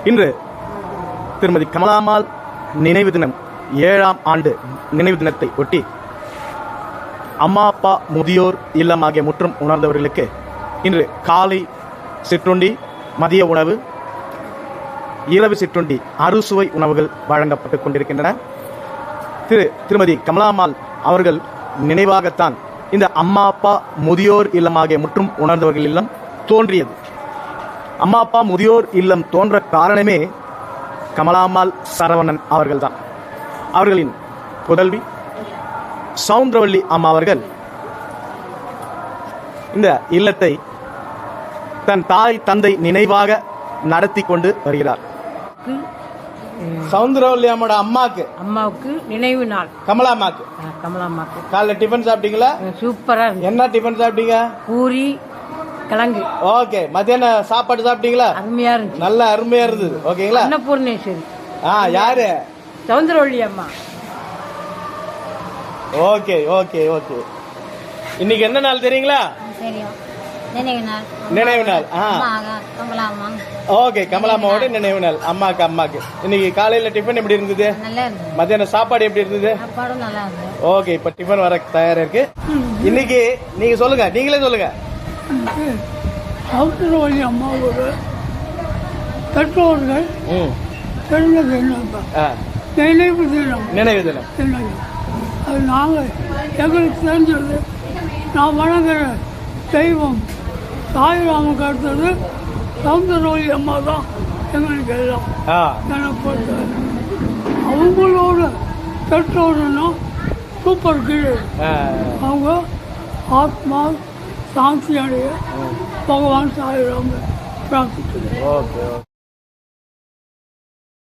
இன்று திருமதி கமலாம்மாள் நினைவு தினம் 7ஆம் ஆண்டு நினைவு தினத்தை ஒட்டி அம்மா அப்பா முதியோர் இல்லம் ஆகிய முற்றும் உணர்ந்தவர்களுக்கு இன்று காலை சிற்றுண்டி, மதிய உணவு, இரவு சிற்றுண்டி, அறுசுவை உணவுகள் வழங்கப்பட்டுக் கொண்டிருக்கின்றன. திருமதி கமலாம்மாள் அவர்கள் நினைவாகத்தான் இந்த அம்மா அப்பா முதியோர் இல்லம் ஆகிய முற்றும் உணர்ந்தவர்கள் இல்லம் தோன்றியது. அம்மா அப்பா முதியோர் இல்லம் தோன்ற காரணமே கமலாம்மாள் சரவணன் அவர்கள்தான். அவர்களின் புதல்வி சவுந்தரவல்லி அம்மா அவர்கள் இந்த இல்லத்தை தன் தாய் தந்தை நினைவாக நடத்தி கொண்டு வருகிறார். சவுந்தரவல்லி அம்மாவோட அம்மாவுக்கு நினைவு நாள். கமலாம்மாக்கு காலைல டிஃபன் சாப்பிட்டீங்களா? சூப்பரா. என்ன டிஃபன் சாப்பிட்டீங்க? பூரி கிழங்கு. ஓகே. மத்தியான சாப்பாடு சாப்பிட்டீங்களா? அருமையா இருந்துச்சு. நல்ல அருமையா இருந்தது. ஓகேங்களா? அன்னபூர்ணேஸ்வரி. யாரு? சவுந்தரவல்லி அம்மா. Okay okay okay. இன்னைக்கு என்ன நாள் தெரியுங்களா? நினைவு நாள். ஓகே, கமலாம்மாவோட நினைவு நாள். அம்மாக்கு இன்னைக்கு காலையில டிஃபன் எப்படி இருந்தது? மத்தியான சாப்பாடு எப்படி இருந்தது? ஓகே, இப்ப டிஃபன் வர தயாரா இருக்கு. இன்னைக்கு நீங்க சொல்லுங்க, நீங்களே சொல்லுங்க. சவுந்தரவல்லி அம்மாவோட பெற்றோர்கள் நினைவு தினம். அது நாங்கள் எங்களுக்கு தெரிஞ்சது, நான் வணங்குற தெய்வம் சாய்ராமுக்கு அடுத்தது சவுந்தரவல்லி அம்மா தான் எங்களுக்கு எல்லாம். எனக்கு அவங்களோட பெற்றோர்னா சூப்பர் கீழே அவங்க ஆத்மா சாந்தி அடைய பகவான் சாய்ராம பிரார்த்திக்கிறேன்.